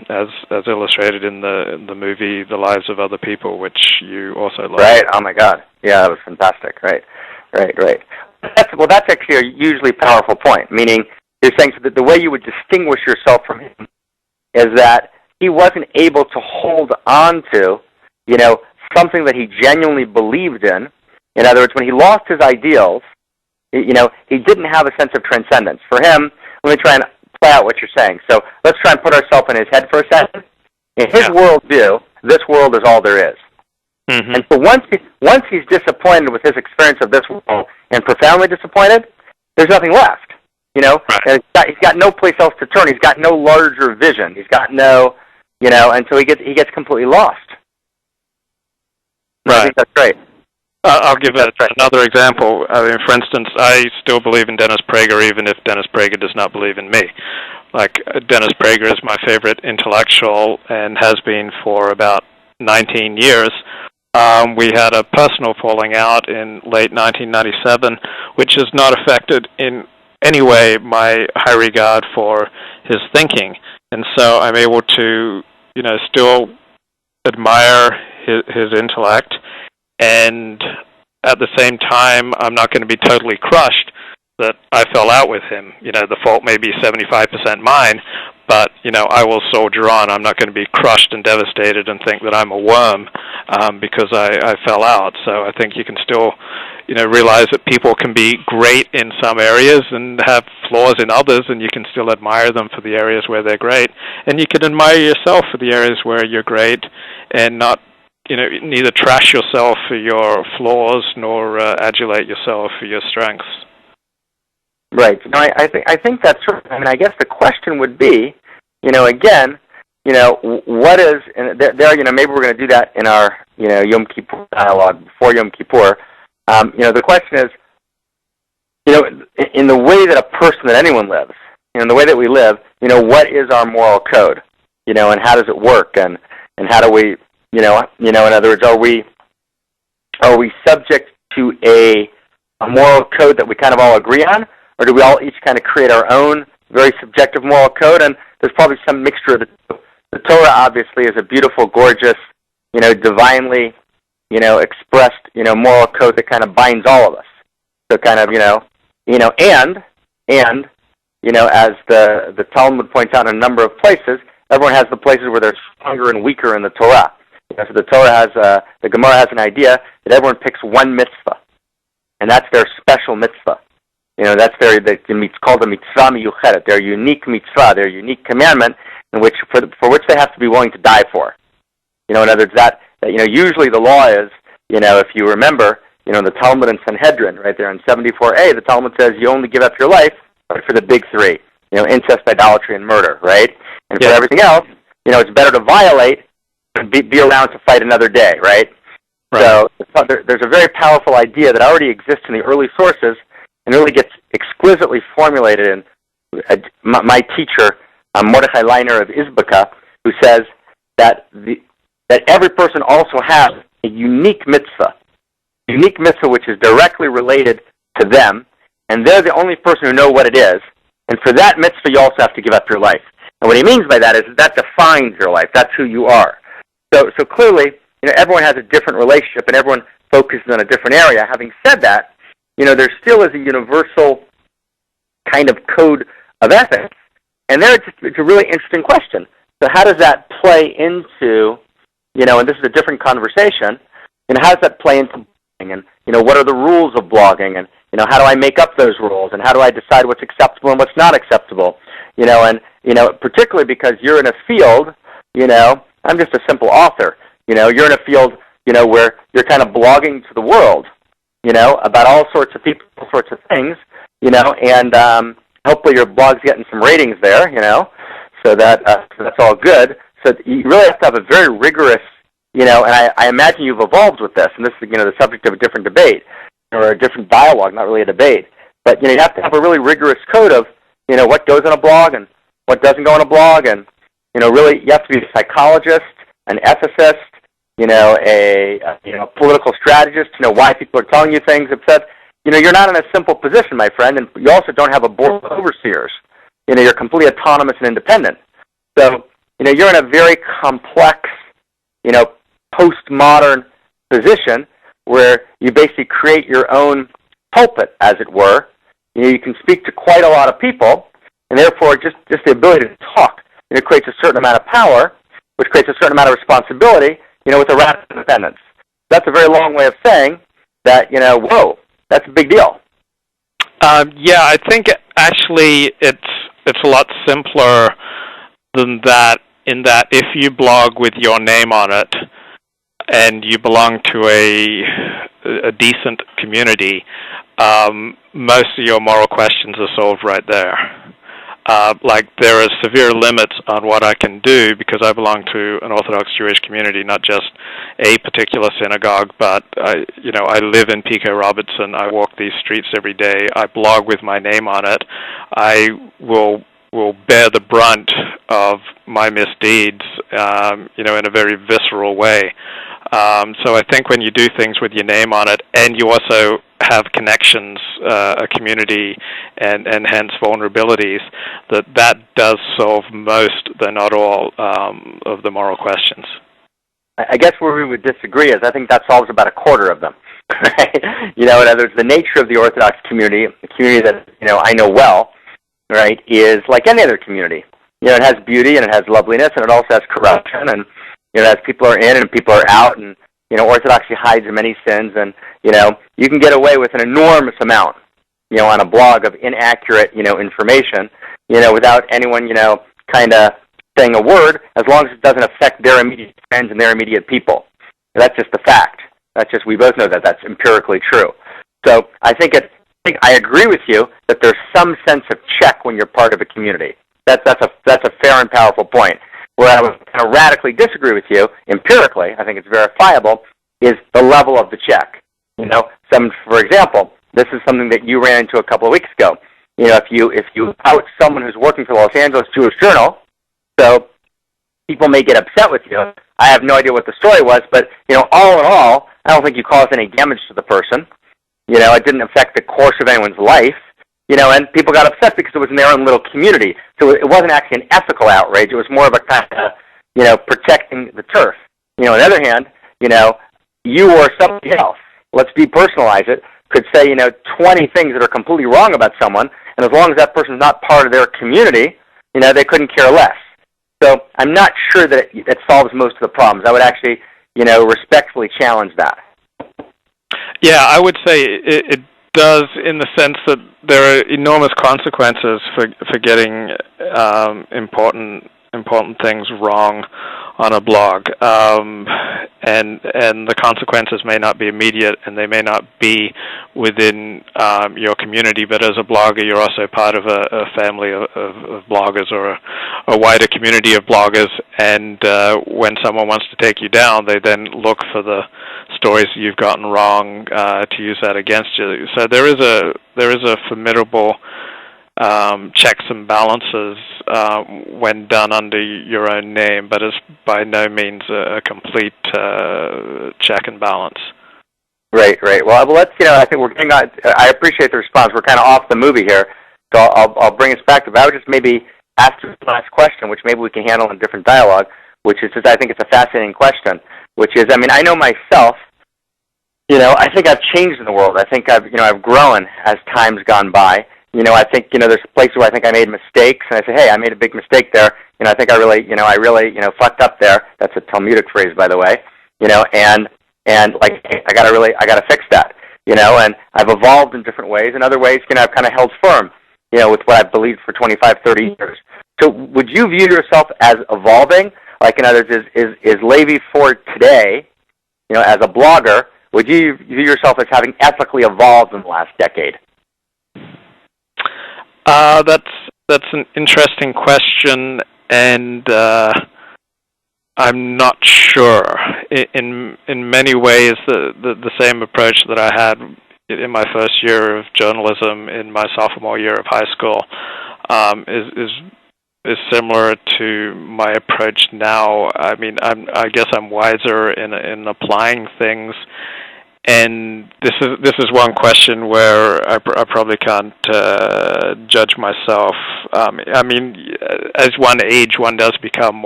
as illustrated in the movie The Lives of Other People, which you also love. Right. Oh my God. Yeah, that was fantastic. Right. That's actually a hugely powerful point. Meaning, you're saying that the way you would distinguish yourself from him is that he wasn't able to hold on to, something that he genuinely believed in. In other words, when he lost his ideals, he didn't have a sense of transcendence. For him, let me try and play out what you're saying. So let's try and put ourselves in his head for a second. In his worldview, this world is all there is. Mm-hmm. And so once he's disappointed with his experience of this world and profoundly disappointed, there's nothing left. Right. And he's got no place else to turn. He's got no larger vision. He's got no, and so he gets completely lost. Right. I think that's right. I'll give another example. I mean, for instance, I still believe in Dennis Prager, even if Dennis Prager does not believe in me. Like, Dennis Prager is my favorite intellectual and has been for about 19 years. We had a personal falling out in late 1997, which has not affected in any way my high regard for his thinking. And so I'm able to, still admire his intellect, and at the same time, I'm not going to be totally crushed that I fell out with him. The fault may be 75% mine, but, I will soldier on. I'm not going to be crushed and devastated and think that I'm a worm because I fell out. So I think you can still, realize that people can be great in some areas and have flaws in others, and you can still admire them for the areas where they're great. And you can admire yourself for the areas where you're great and not, neither trash yourself for your flaws nor adulate yourself for your strengths. Right. No, I think that's right. I mean, I guess the question would be, again, what is, and there, maybe we're going to do that in our, Yom Kippur dialogue before Yom Kippur. The question is, in the way that a person, that anyone lives, in the way that we live, what is our moral code, and how does it work, and how do we, in other words, are we subject to a moral code that we kind of all agree on, or do we all each kind of create our own very subjective moral code? And there's probably some mixture of the two. The Torah obviously is a beautiful, gorgeous, divinely, expressed, moral code that kind of binds all of us. So kind of, and as the Talmud points out in a number of places, everyone has the places where they're stronger and weaker in the Torah. So the Torah has, the Gemara has an idea that everyone picks one mitzvah, and that's their special mitzvah. That's it's called a mitzvah miyuchedet, their unique mitzvah, their unique commandment, in which for which they have to be willing to die for. In other words, that usually the law is, if you remember, in the Talmud and Sanhedrin, right there in 74a, the Talmud says you only give up your life for the big three, incest, idolatry, and murder, right? And for everything else, it's better to violate than be around to fight another day, right? So there's a very powerful idea that already exists in the early sources and really gets exquisitely formulated in my teacher, Mordechai Leiner of Izbaka, who says that every person also has a unique mitzvah which is directly related to them, and they're the only person who know what it is, and for that mitzvah you also have to give up your life. And what he means by that is that defines your life. That's who you are. So clearly, everyone has a different relationship, and everyone focuses on a different area. Having said that, there still is a universal kind of code of ethics, and it's a really interesting question. So how does that play into, and this is a different conversation, how does that play into blogging, and, what are the rules of blogging, and, how do I make up those rules, and how do I decide what's acceptable and what's not acceptable, and, particularly because you're in a field, I'm just a simple author, you're in a field, where you're kind of blogging to the world, about all sorts of people, all sorts of things, and hopefully your blog's getting some ratings there, so that's all good. So you really have to have a very rigorous, and I imagine you've evolved with this, and this is, the subject of a different debate, or a different dialogue, not really a debate. But, you have to have a really rigorous code of, what goes on a blog and what doesn't go on a blog, and, really you have to be a psychologist, an ethicist, a political strategist to know why people are telling you things, etc. You're not in a simple position, my friend, and you also don't have a board of overseers. You're completely autonomous and independent. So, you're in a very complex, postmodern position where you basically create your own pulpit, as it were. You can speak to quite a lot of people, and therefore just the ability to talk, creates a certain amount of power, which creates a certain amount of responsibility, with a rapid independence. That's a very long way of saying that, whoa, that's a big deal. Yeah, I think actually it's a lot simpler than that, in that if you blog with your name on it and you belong to a decent community, most of your moral questions are solved right there. Like, there are severe limits on what I can do because I belong to an Orthodox Jewish community, not just a particular synagogue, but I live in P.K. Robertson. I walk these streets every day. I blog with my name on it. I will bear the brunt of my misdeeds, in a very visceral way. So I think when you do things with your name on it, and you also have connections, a community, and hence vulnerabilities, that does solve most, though not all, of the moral questions. I guess where we would disagree is I think that solves about a quarter of them. Right? In other words, the nature of the Orthodox community, a community that I know well, right, is like any other community. It has beauty and it has loveliness, and it also has corruption, and as people are in and people are out, and Orthodoxy hides many sins, and you can get away with an enormous amount, on a blog of inaccurate, information, without anyone, kind of saying a word, as long as it doesn't affect their immediate friends and their immediate people. That's just a fact. We both know that that's empirically true. So I think I agree with you that there's some sense of check when you're part of a community. That's a fair and powerful point. Where I would kind of radically disagree with you, empirically, I think it's verifiable, is the level of the check. For example, this is something that you ran into a couple of weeks ago. If you out someone who's working for the Los Angeles Jewish Journal, so people may get upset with you. I have no idea what the story was, but all in all, I don't think you caused any damage to the person. It didn't affect the course of anyone's life. And people got upset because it was in their own little community. So it wasn't actually an ethical outrage. It was more of a kind of, protecting the turf. On the other hand, you or somebody else, let's depersonalize it, could say, 20 things that are completely wrong about someone, and as long as that person's not part of their community, they couldn't care less. So I'm not sure that it solves most of the problems. I would actually, respectfully challenge that. Yeah, I would say it does, in the sense that there are enormous consequences for getting important things wrong on a blog, and the consequences may not be immediate, and they may not be within your community. But as a blogger, you're also part of a family of bloggers, or a wider community of bloggers. And when someone wants to take you down, they then look for the stories you've gotten wrong to use that against you. So there is a formidable checks and balances when done under your own name, but it's by no means a complete check and balance. Right. Well, let's. I think we're getting on. I appreciate the response. We're kind of off the movie here, so I'll bring us back to. But I would just maybe ask you the last question, which maybe we can handle in a different dialogue. Which is just, I think it's a fascinating question. Which is, I know myself. I think I've changed in the world. I think I've grown as time's gone by. I think, there's places where I think I made mistakes, and I say, hey, I made a big mistake there. I think I really fucked up there. That's a Talmudic phrase, by the way. And like, I gotta fix that. And I've evolved in different ways. In other ways, I've kind of held firm, with what I've believed for 25, 30 years. So would you view yourself as evolving? Like, in other words, is Levi Ford today, as a blogger, would you view yourself as having ethically evolved in the last decade? That's an interesting question, and I'm not sure. In many ways, the same approach that I had in my first year of journalism, in my sophomore year of high school, is similar to my approach now. I guess I'm wiser in applying things. And this is one question where I probably can't judge myself. As one age, one does become more